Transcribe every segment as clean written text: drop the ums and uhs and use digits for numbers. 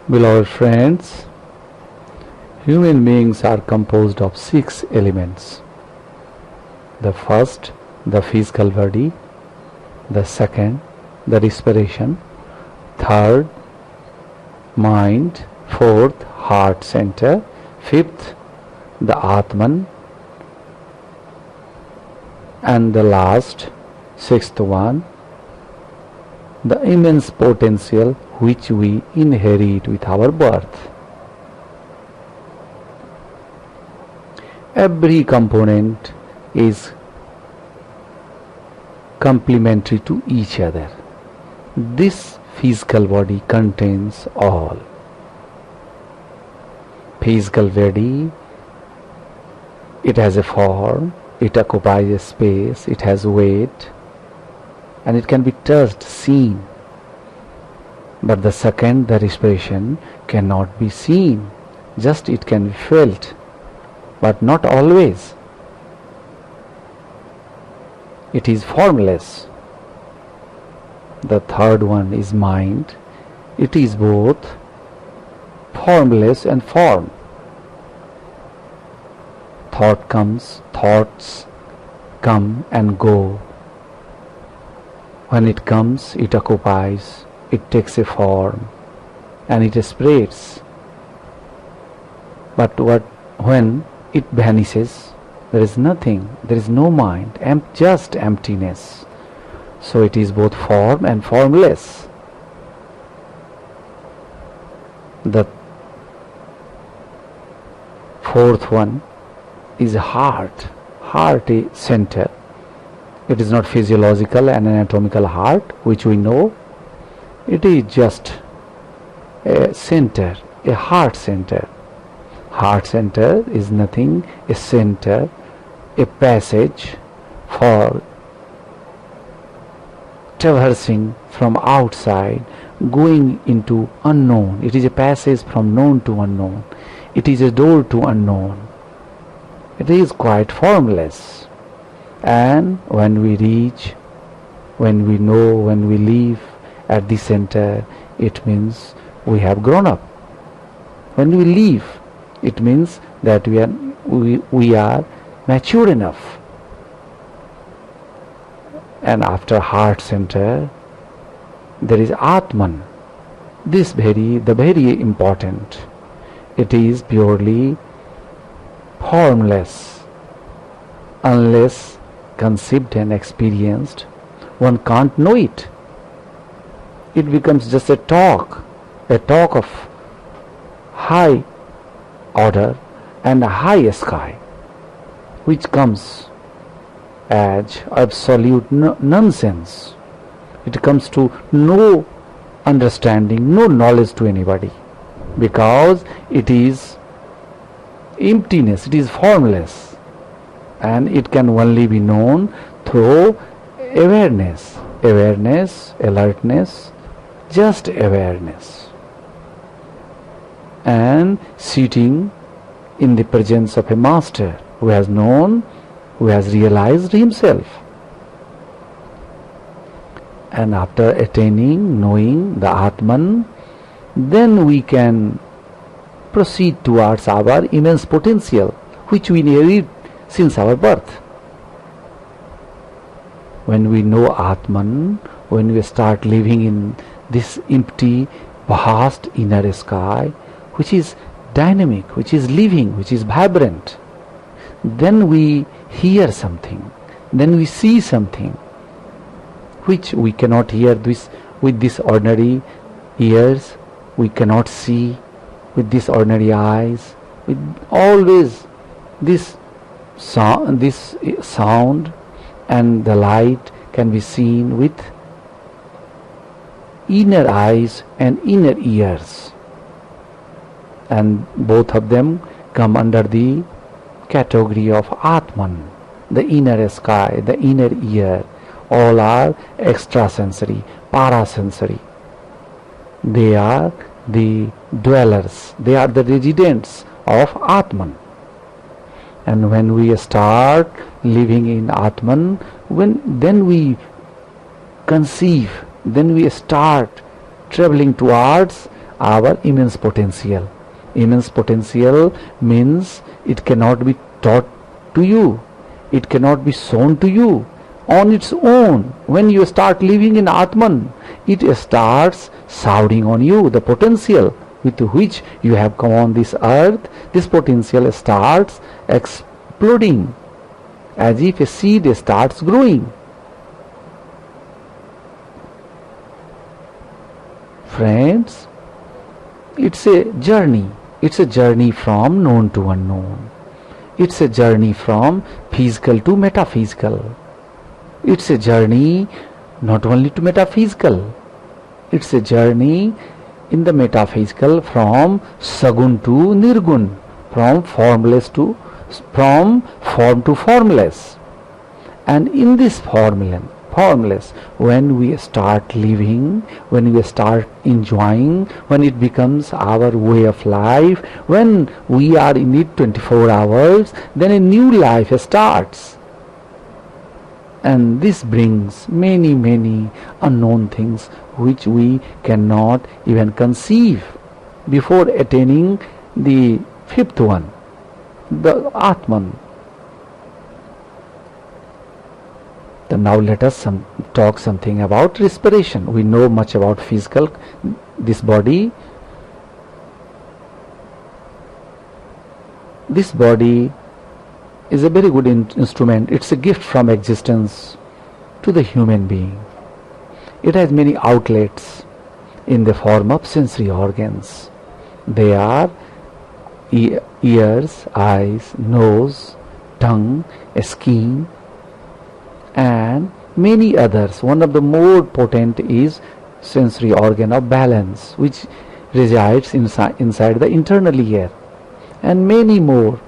Beloved friends, human beings are composed of 6 elements. The first, the physical body. The second, the respiration. Third, mind. Fourth, heart center. Fifth, the Atman. And the last, sixth one, the immense potential which we inherit with our birth. Every component is complementary to each other. This physical body contains all. Physical body, it has a form, it occupies a space, it has weight, and it can be touched, seen. But the second, the respiration, cannot be seen, just it can be felt, but not always. It is formless. The third one is mind. It is both formless and form. Thoughts come and go. When it comes, it occupies, it takes a form, and it spreads. But when it vanishes, there is nothing, there is no mind, just emptiness. So it is both form and formless. The fourth one is heart. Heart is center. It is not physiological and anatomical heart which we know. It is just a center, a heart center. Heart center is nothing, a center, a passage for traversing from outside, going into unknown. It is a passage from known to unknown. It is a door to unknown. It is quite formless. And when we reach, when we know, when we live at the center, it means we have grown up. When we leave, it means that we are mature enough. And after heart center, there is Atman. The very important. It is purely formless. Unless conceived and experienced, one can't know it. It becomes just a talk of high order and a high sky, which comes as absolute nonsense. It comes to no understanding, no knowledge to anybody, because it is emptiness, it is formless. And it can only be known through awareness, alertness, just awareness. And sitting in the presence of a master who has known, who has realized himself. And after attaining, knowing the Atman, then we can proceed towards our immense potential, which we inherit since our birth. When we know Atman, when we start living in this empty, vast inner sky, which is dynamic, which is living, which is vibrant, then we hear something, then we see something, which we cannot hear with this ordinary ears, we cannot see with these ordinary eyes, with always this sound and the light can be seen with inner eyes and inner ears, and both of them come under the category of Atman, the inner sky, the inner ear. All are extrasensory, parasensory. They are the dwellers, they are the residents of Atman. And when we start living in Atman, then we conceive, then we start traveling towards our immense potential. Immense potential means it cannot be taught to you, it cannot be shown to you on its own. When you start living in Atman, it starts shouting on you. The potential with which you have come on this earth, this potential starts exploding as if a seed starts growing. Friends, it's a journey. It's a journey from known to unknown. It's a journey from physical to metaphysical. It's a journey not only to metaphysical. It's a journey in the metaphysical from Sagun to Nirgun, from form to formless. And in this formless, when we start living, when we start enjoying, when it becomes our way of life, when we are in it 24 hours, then a new life starts. And this brings many, many unknown things which we cannot even conceive before attaining the fifth one, the Atman. Then now let us talk something about respiration. We know much about physical, this body. This body is a very good instrument. It's a gift from existence to the human being. It has many outlets in the form of sensory organs. They are ears, eyes, nose, tongue, skin, and many others. One of the more potent is sensory organ of balance, which resides inside the internal ear, and many more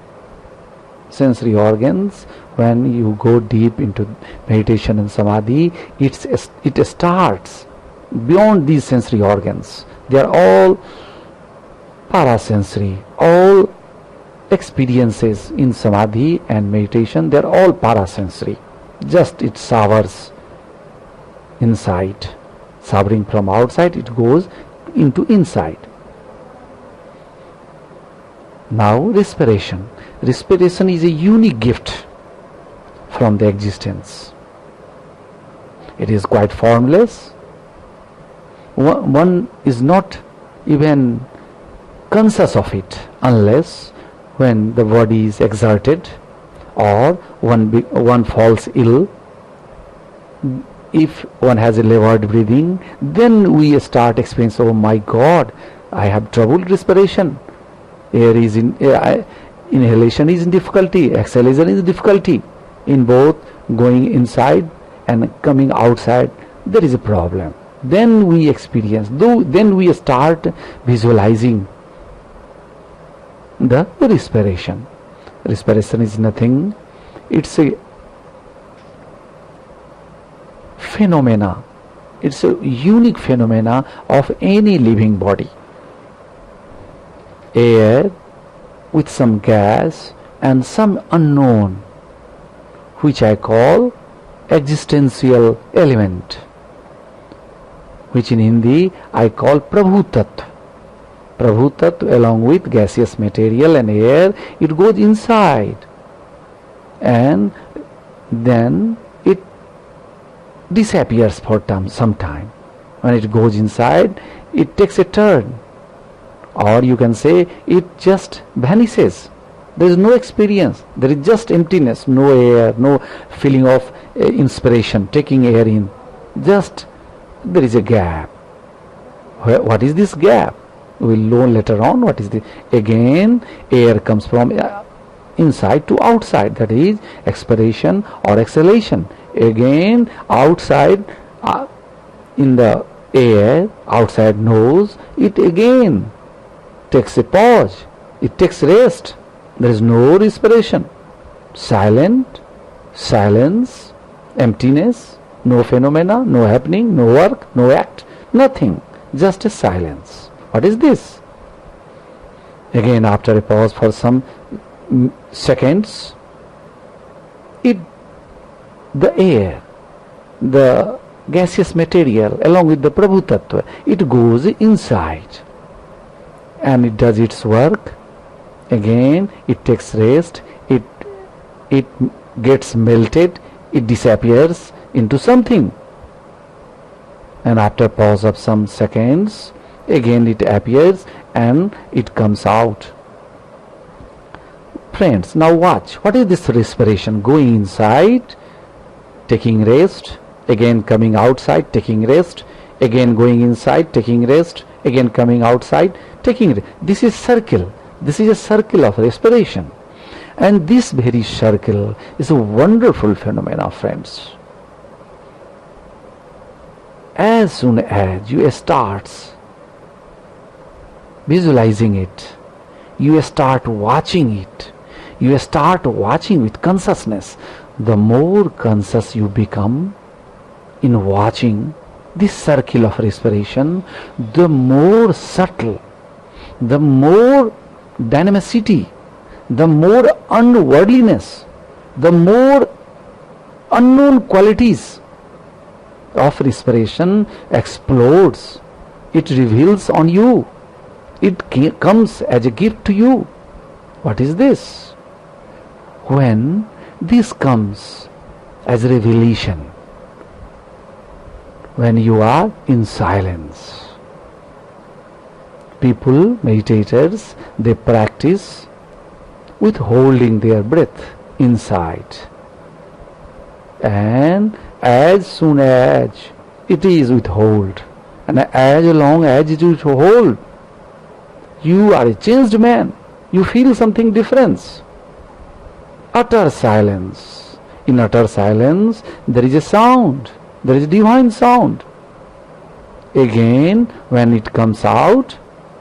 sensory organs. When you go deep into meditation and samadhi, it starts beyond these sensory organs. They are all parasensory. All experiences in samadhi and meditation, they are all parasensory. Just it showers inside. Showering from outside, it goes into inside. Now respiration. Respiration is a unique gift from the existence. It is quite formless. One is not even conscious of it unless when the body is exerted or one falls ill. If one has a labored breathing, then we start experiencing, oh my God, I have troubled respiration. Air is inhalation is in difficulty, exhalation is difficulty. In both going inside and coming outside, there is a problem. Then we experience, then we start visualizing the respiration. Respiration is nothing, it's a phenomena, it's a unique phenomena of any living body. Air with some gas and some unknown, which I call existential element, which in Hindi I call Prabhu Tattva. Prabhu Tattva, along with gaseous material and air, it goes inside, and then it disappears for some time. When it goes inside, it takes a turn, or you can say it just vanishes. There is no experience, there is just emptiness, no air, no feeling of inspiration, taking air in. Just there is a gap. What is this gap? We will learn later on what is the. Again, air comes from inside to outside, that is expiration or exhalation. Again, outside in the air, outside nose, it again takes a pause, it takes rest. There is no respiration. Silent, silence, emptiness, no phenomena, no happening, no work, no act, nothing, just a silence. What is this? Again, after a pause for some seconds, the air, the gaseous material along with the Prabhu Tattva, it goes inside. and it does its work. Again it takes rest, it gets melted, it disappears into something, and after a pause of some seconds again it appears and it comes out. Friends, now watch. What is this respiration? Going inside, taking rest, again coming outside, taking rest, again going inside, taking rest, again coming outside, taking rest. This is circle. This is a circle of respiration. And this very circle is a wonderful phenomenon, friends. As soon as you start visualizing it, you start watching it, you start watching with consciousness, the more conscious you become in watching this circle of respiration, the more subtle, the more dynamicity, the more unworldliness, the more unknown qualities of respiration explodes. It reveals on you. It comes as a gift to you. What is this? When this comes as a revelation, when you are in silence. People, meditators, they practice with holding their breath inside. And as soon as it is withhold, and as long as it is hold, you are a changed man. You feel something different. Utter silence. In utter silence, there is a sound. There is a divine sound. Again, when it comes out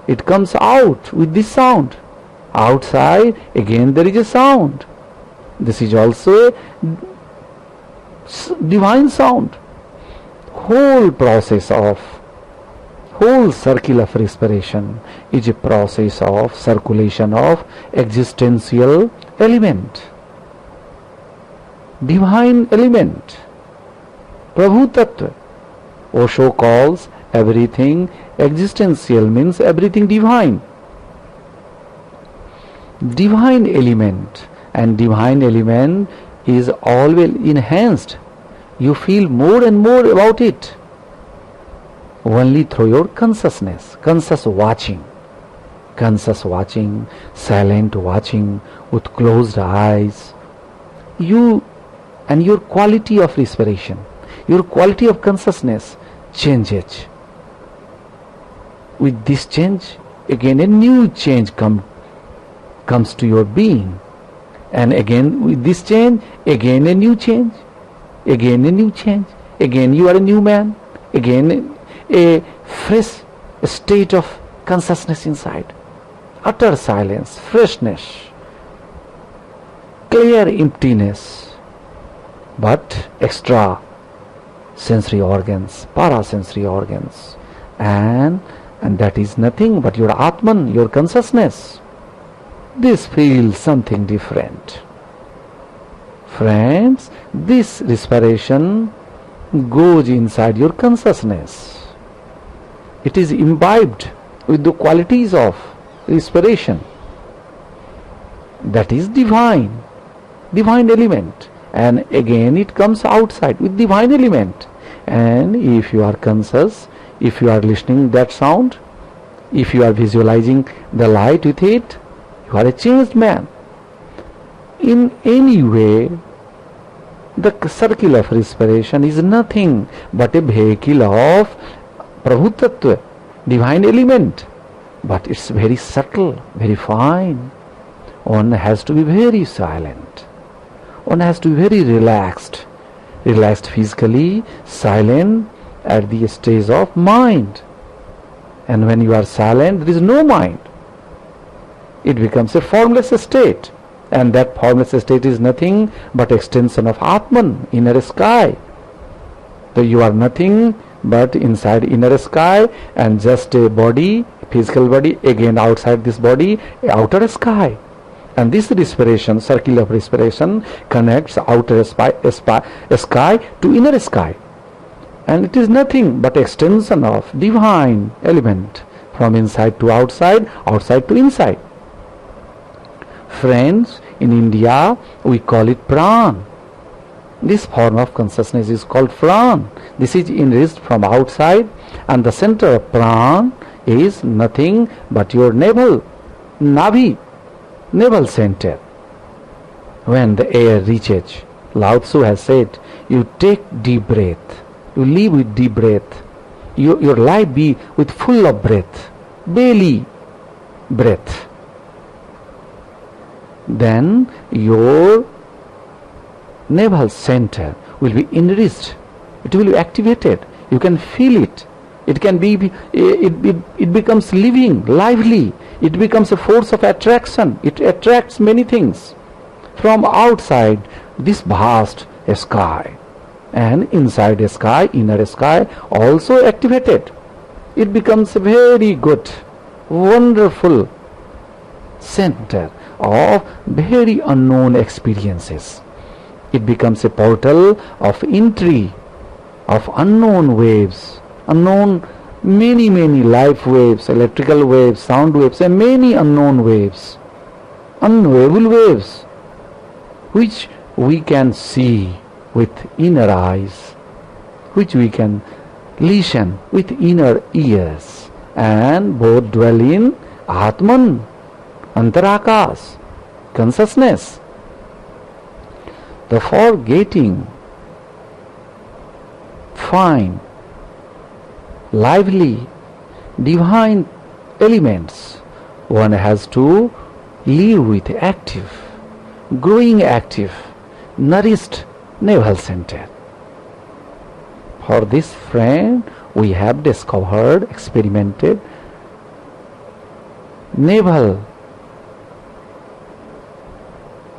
with this sound. Outside, again there is a sound. This is also a divine sound. Whole circle of respiration is a process of circulation of existential element, divine element, Prabhu Tattva. Osho calls everything existential, means everything divine. Divine element, and divine element is always enhanced. You feel more and more about it only through your consciousness, conscious watching, silent watching with closed eyes. You and your quality of respiration, your quality of consciousness changes. With this change, again a new change comes to your being. And again with this change, again a new change, again a new change, again you are a new man, again a fresh state of consciousness inside. Utter silence, freshness, clear emptiness, but extra sensory organs, parasensory organs, and that is nothing but your Atman, your consciousness. This feels something different. Friends, this respiration goes inside your consciousness. It is imbibed with the qualities of respiration. That is divine element. And again it comes outside with divine element. And if you are conscious, if you are listening that sound, if you are visualizing the light with it, you are a changed man. In any way, the circle of respiration is nothing but a vehicle of Prabhu Tattva, divine element. But it's very subtle, very fine. One has to be very silent. One has to be very relaxed physically, silent at the stage of mind. And when you are silent, there is no mind. It becomes a formless state. And that formless state is nothing but extension of Atman, inner sky. So you are nothing but inside inner sky and just a body, physical body, again outside this body, outer sky. And this respiration, circle of respiration, connects outer sky to inner sky. And it is nothing but extension of divine element from inside to outside, outside to inside. Friends, in India we call it pran. This form of consciousness is called pran. This is enriched from outside, and the center of pran is nothing but your navel, navi, navel center. When the air reaches, Lao Tzu has said, you take deep breath, you live with deep breath, your life be with full of breath, belly breath. Then your navel center will be enriched, it will be activated, you can feel it. It can be, it becomes living, lively, it becomes a force of attraction, it attracts many things. From outside this vast sky, and inside a sky, inner sky also activated. It becomes a very good, wonderful center of very unknown experiences. It becomes a portal of entry of unknown waves, unknown many life waves, electrical waves, sound waves, and many unknown waves, unknowable waves, which we can see with inner eyes, which we can listen with inner ears, and both dwell in Atman, Antarakas, consciousness. The forgetting, fine, lively, divine elements, one has to live with active, growing active, nourished navel center. For this friend, we have discovered, experimented navel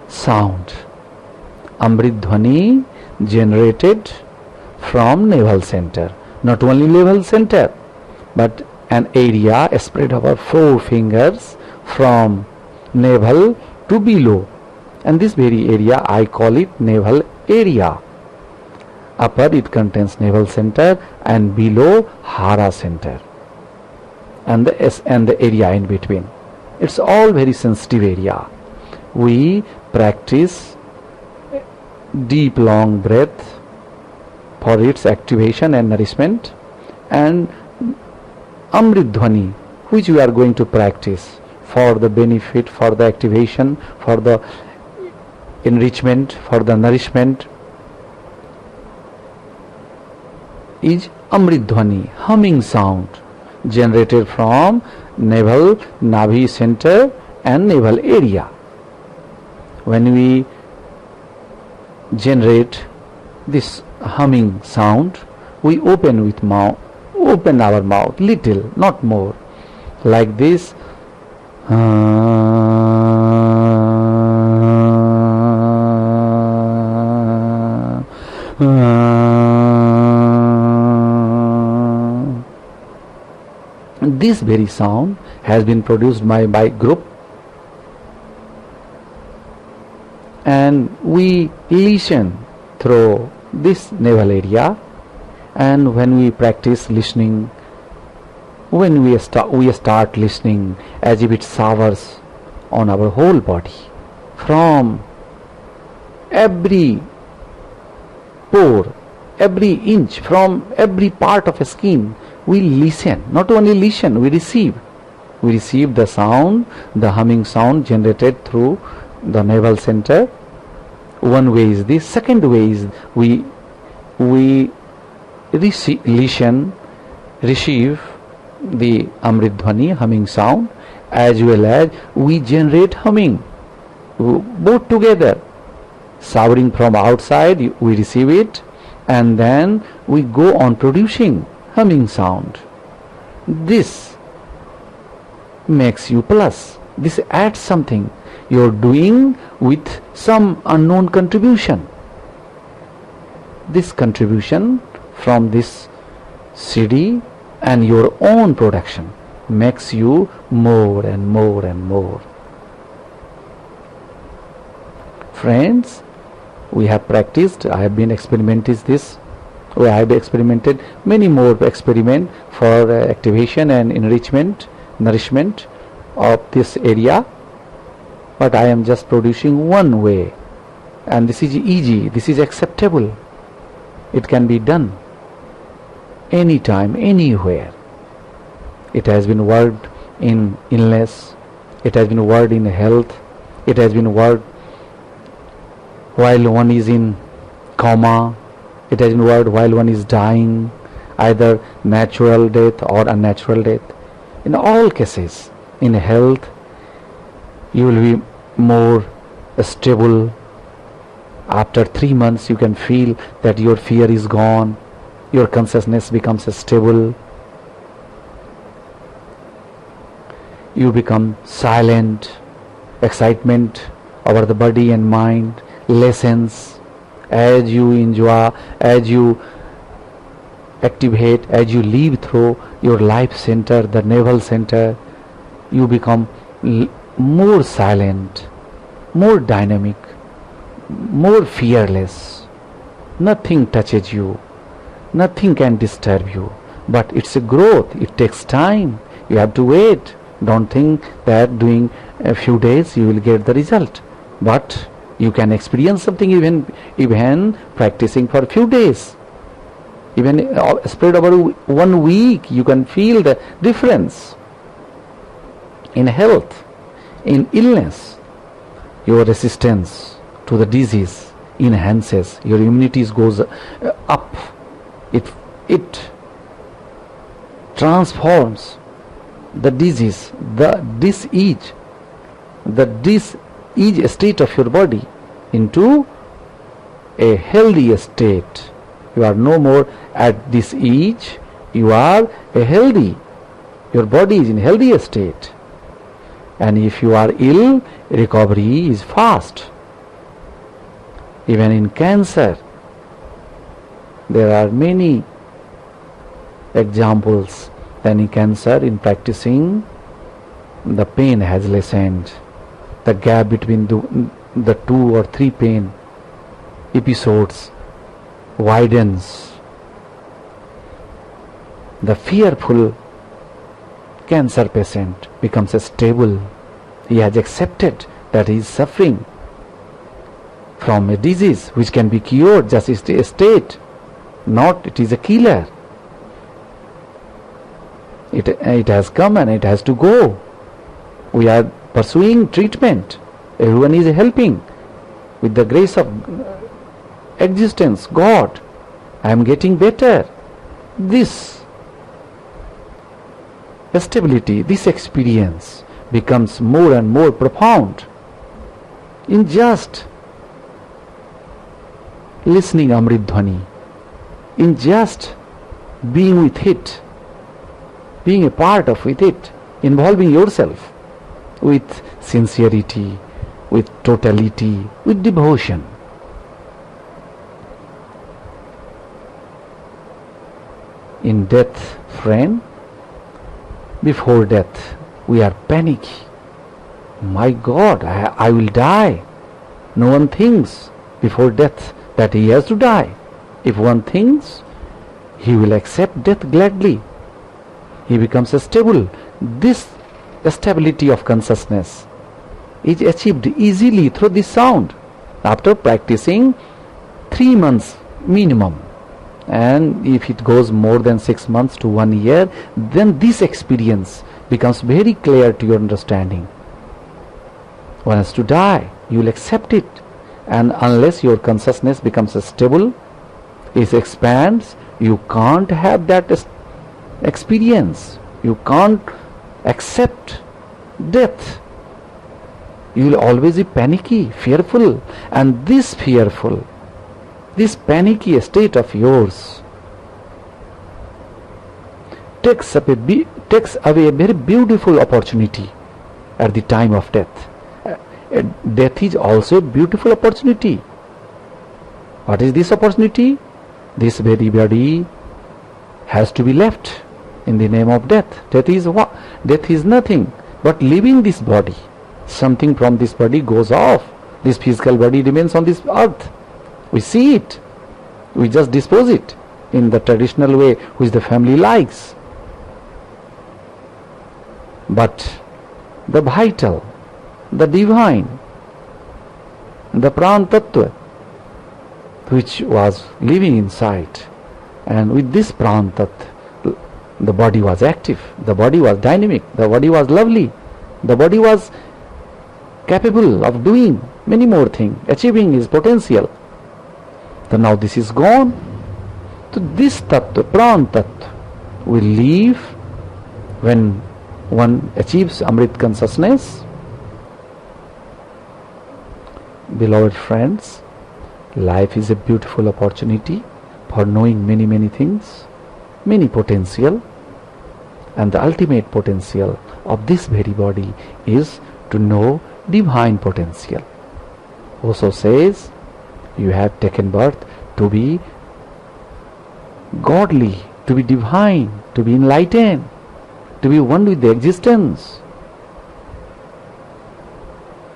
sound, Amrit Dhwani generated from navel center. Not only navel center, but an area spread over 4 fingers from navel to below. And this very area I call it navel area. Upper it contains navel center, and below hara center, and the area in between. It's all very sensitive area. We practice deep long breath for its activation and nourishment, and Amrit Dhwani, which we are going to practice for the benefit, for the activation, for the enrichment, for the nourishment, is Amrit Dhwani, humming sound generated from navel, navi center and navel area. When we generate this humming sound, we open our mouth little, not more, like this. This very sound has been produced by group, and we listen through this navel area. And when we practice listening, when we start listening, as if it showers on our whole body, from every pore, every inch, from every part of a skin, we listen. Not only listen, we receive. We receive the sound, the humming sound generated through the navel center. One way is this. Second way is we receive the Amrit Dhwani, humming sound, as well as we generate humming, both together. Showering from outside, we receive it, and then we go on producing humming sound. This makes you plus. This adds something. You're doing with some unknown contribution. This contribution from this CD and your own production makes you more and more and more. Friends, we have practiced, I have been experimenting this We have experimented many more experiment for activation and enrichment, nourishment of this area, but I am just producing one way, and this is easy, this is acceptable. It can be done anytime, anywhere. It has been worked in illness, it has been worked in health, it has been worked while one is in coma, it has been worked while one is dying, either natural death or unnatural death. In all cases, in health, you will be more stable. After 3 months, you can feel that your fear is gone, your consciousness becomes stable, you become silent, excitement over the body and mind lessens as you enjoy, as you activate, as you live through your life center, the navel center. You become more silent, more dynamic, more fearless. Nothing touches you, nothing can disturb you. But it's a growth, it takes time, you have to wait. Don't think that doing a few days you will get the result, but you can experience something even practicing for a few days, even spread over 1 week. You can feel the difference in health, in illness. Your resistance to the disease enhances, your immunity goes up, it transforms the disease, the disease state of your body into a healthy state. You are no more at disease, you are a healthy, your body is in healthy state. And if you are ill, recovery is fast. Even in cancer, there are many examples. Then in cancer, in practicing, the pain has lessened. The gap between the 2 or 3 pain episodes widens. The fearful cancer patient becomes stable. He has accepted that he is suffering from a disease which can be cured, just a state, not it is a killer. It has come and it has to go. We are pursuing treatment. Everyone is helping with the grace of existence, God. I am getting better. This stability, this experience becomes more and more profound in just listening Amrit Dhwani, in just being with it, being a part of with it, involving yourself with sincerity, with totality, with devotion. In death, friend, before death, we are panicky. My God, I will die. No one thinks before death that he has to die. If one thinks, he will accept death gladly. He becomes stable. This stability of consciousness is achieved easily through this sound after practicing 3 months minimum. And if it goes more than 6 months to 1 year, then this experience becomes very clear to your understanding. One has to die, you will accept it. And unless your consciousness becomes stable, it expands, you can't have that experience. You can't accept death. You will always be panicky, fearful. And this fearful, this panicky state of yours takes away a very beautiful opportunity at the time of death. Death is also a beautiful opportunity. What is this opportunity? This very body has to be left in the name of death. Death is what? Death is nothing but leaving this body. Something from this body goes off. This physical body remains on this earth. We see it. We just dispose it. in the traditional way which the family likes. But the vital, the divine, the Pran Tattva, which was living inside, and with this Pran Tattva, the body was active, the body was dynamic, the body was lovely, the body was capable of doing many more things, achieving his potential. So now this is gone. So this Tattva, Pran Tattva, will leave when one achieves Amrit consciousness. Beloved friends, life is a beautiful opportunity for knowing many things, many potential, and the ultimate potential of this very body is to know divine potential. Also says, you have taken birth to be godly, to be divine, to be enlightened, to be one with the existence.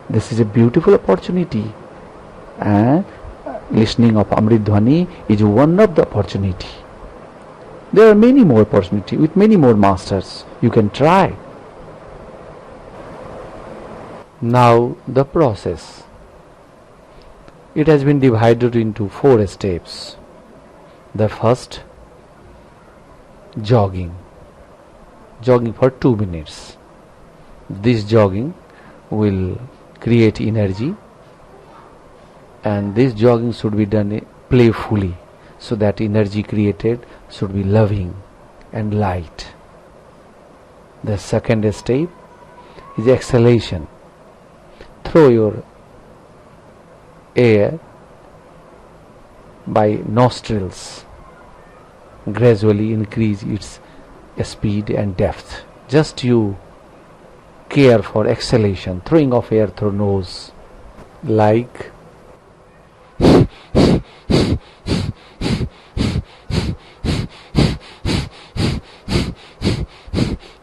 This is a beautiful opportunity, and listening of Amrit Dhwani is one of the opportunity. There are many more opportunities with many more masters. You can try. Now the process. It has been divided into 4 steps. The first, jogging. Jogging for 2 minutes. This jogging will create energy, and this jogging should be done playfully, so that energy created should be loving and light. The second step is exhalation. Throw your air by nostrils, gradually increase its speed and depth. Just you care for exhalation, throwing of air through nose, like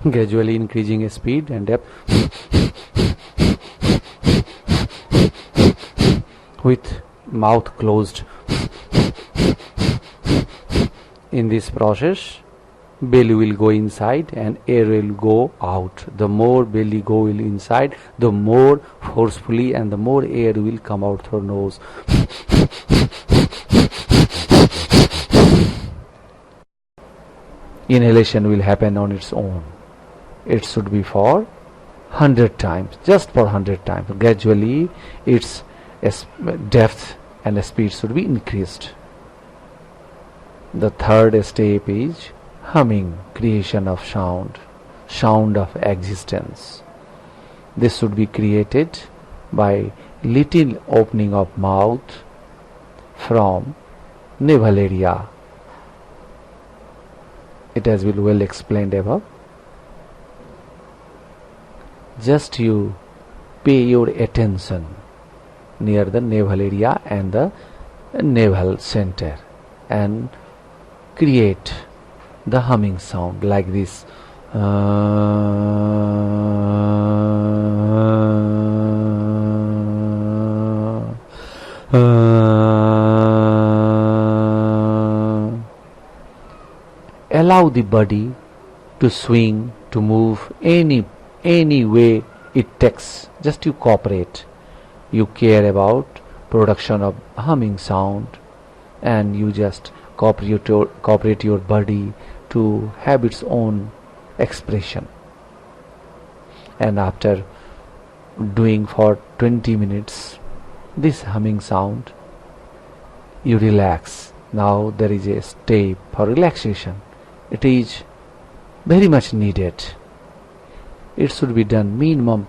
gradually increasing speed and depth, with mouth closed. In this process, belly will go inside and air will go out. The more belly go will inside, the more forcefully and the more air will come out through nose. Inhalation will happen on its own. It should be for 100 times, just for 100 times. Gradually its depth and speed should be increased. The third step is humming, creation of sound of existence. This should be created by little opening of mouth from navel area. It has been well explained above. Just you pay your attention near the navel area and the navel center and create the humming sound like this. Allow the body to swing, to move any way it takes. Just you cooperate. You care about production of humming sound, and you just cooperate your body to have its own expression. And after doing for 20 minutes this humming sound, you relax. Now there is a step for relaxation. It is very much needed. It should be done minimum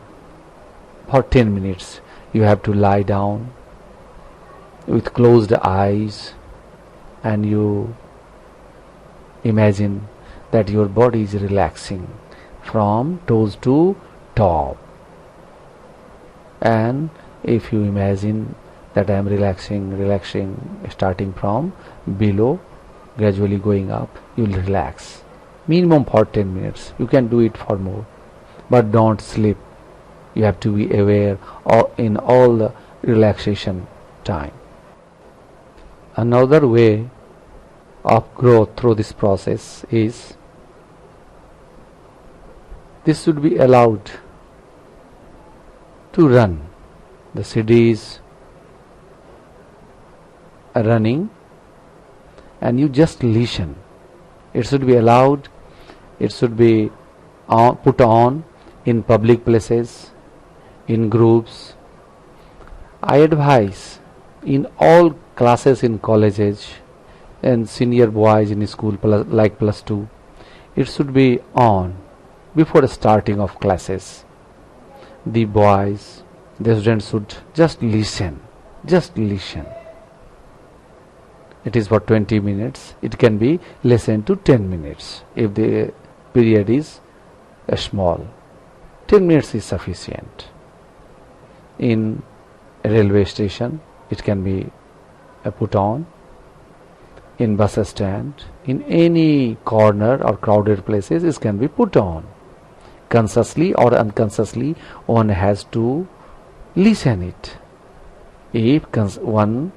for 10 minutes. You have to lie down with closed eyes, and you imagine that your body is relaxing from toes to top. And if you imagine that I am relaxing starting from below, gradually going up, you will relax. Minimum for 10 minutes. You can do it for more, but don't sleep. You have to be aware in all the relaxation time. Another way of growth through this process is this should be allowed to run. The CDs are running and you just listen. It should be allowed, it should be put on in public places, in groups. I advise in all classes in colleges and senior boys in school like plus 2, it should be on before starting of classes. The boys, the students should just listen. It is for 20 minutes. It can be lessened to 10 minutes if the period is small. 10 minutes is sufficient. In a railway station, it can be put on. In bus stand, in any corner or crowded places, it can be put on. Consciously or unconsciously, one has to listen it. If one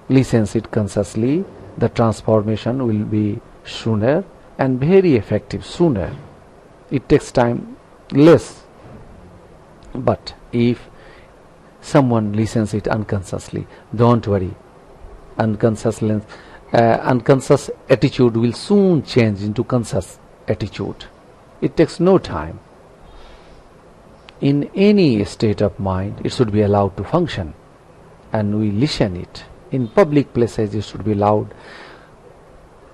listens it consciously, the transformation will be sooner and very effective sooner. It takes time less. But if someone listens it unconsciously, don't worry. Unconscious attitude will soon change into conscious attitude. It takes no time. In any state of mind, it should be allowed to function, and we listen it. In public places, it should be allowed.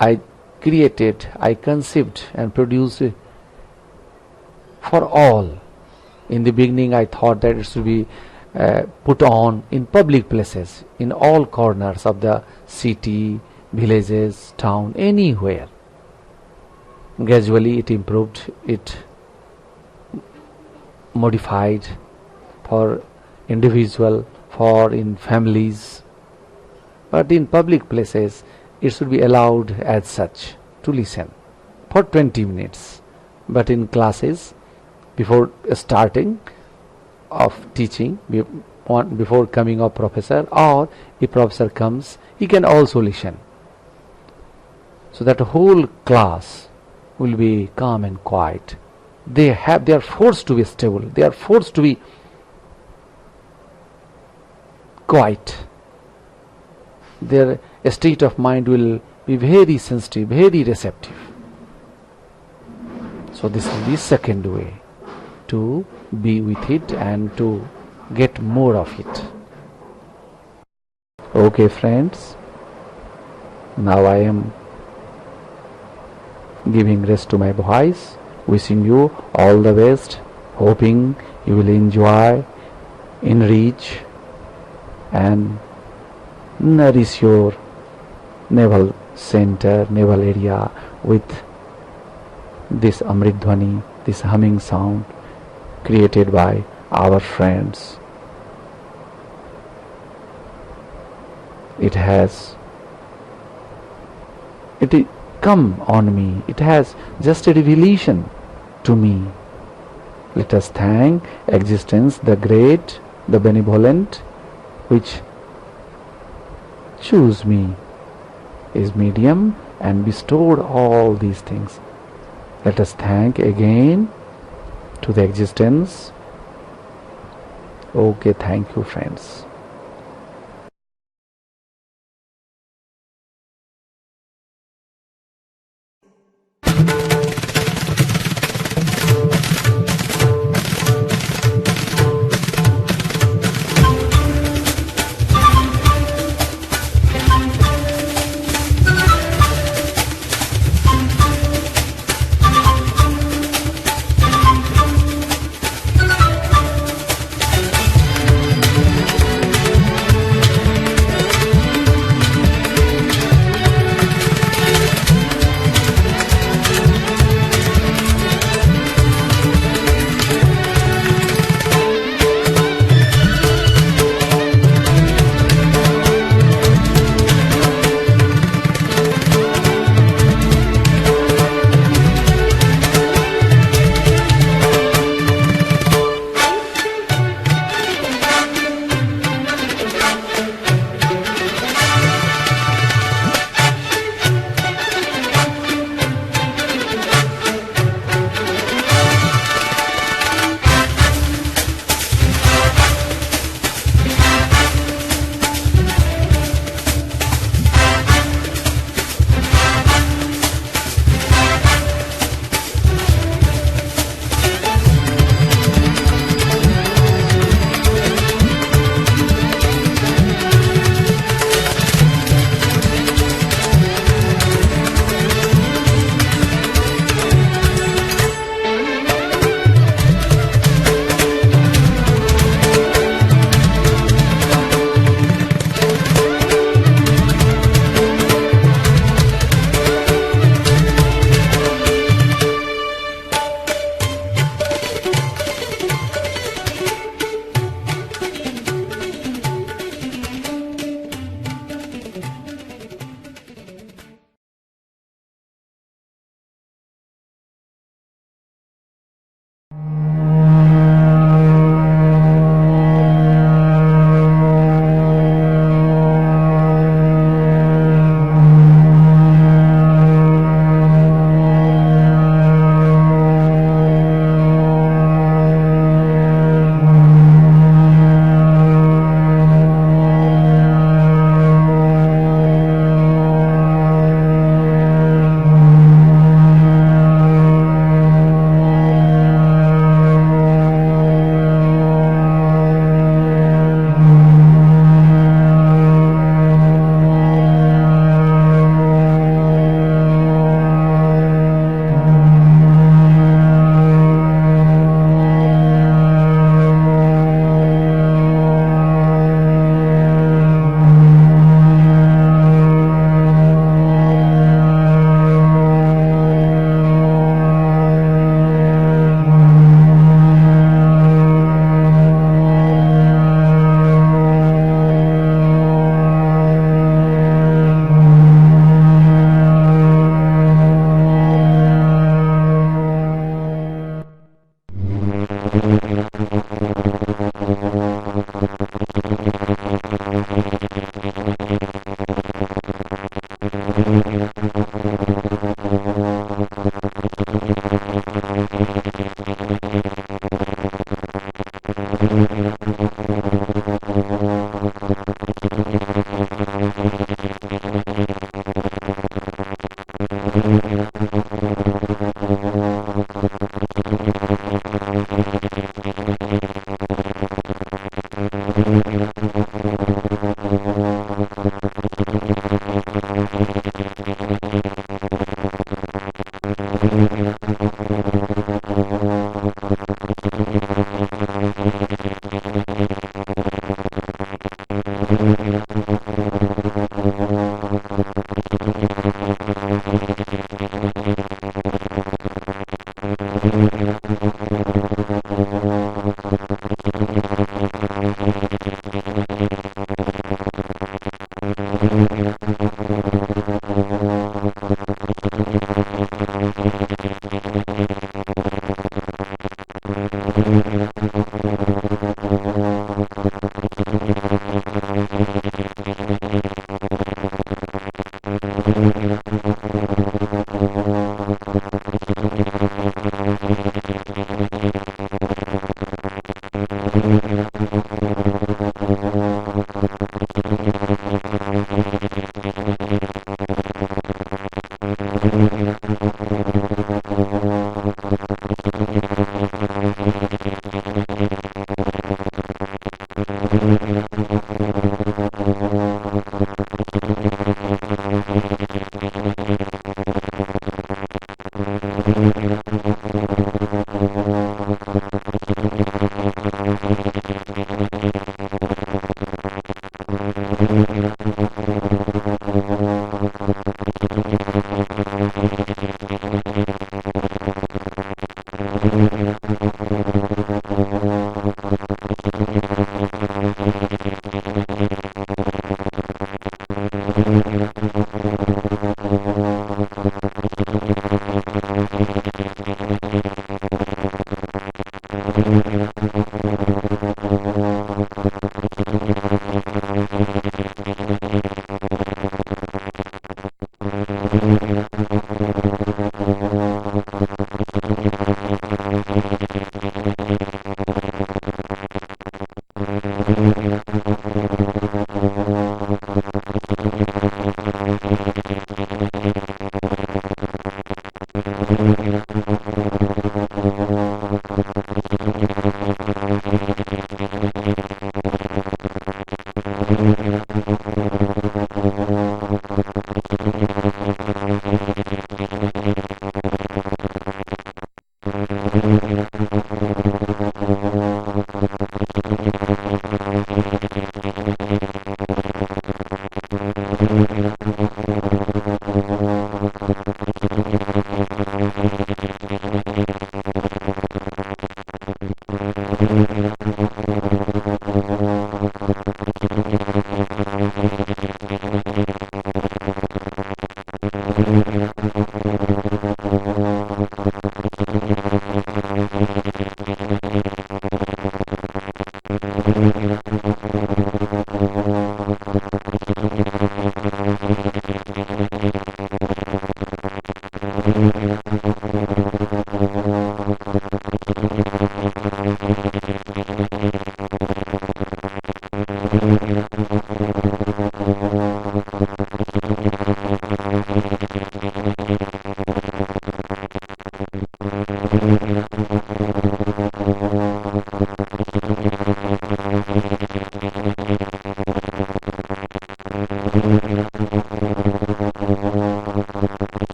I created, I conceived and produced for all. In the beginning, I thought that it should be put on in public places, in all corners of the city, villages, town, anywhere. Gradually it improved, it modified for individual, for in families. But in public places, it should be allowed as such to listen for 20 minutes. But in classes, before starting of teaching, before coming of professor, or if professor comes, he can also listen. So that whole class will be calm and quiet. They are forced to be stable. They are forced to be quiet. Their state of mind will be very sensitive, very receptive. So this is the second way to be with it and to get more of it. Okay, friends. Now I am giving rest to my voice, wishing you all the best, hoping you will enjoy, enrich and nourish your navel center, navel area with this Amrit Dhwani, this humming sound created by our friends. It come on me. It has just a revelation to me. Let us thank existence, the great, the benevolent, which choose me as medium and bestowed all these things. Let us thank again to the existence. Okay, thank you, friends.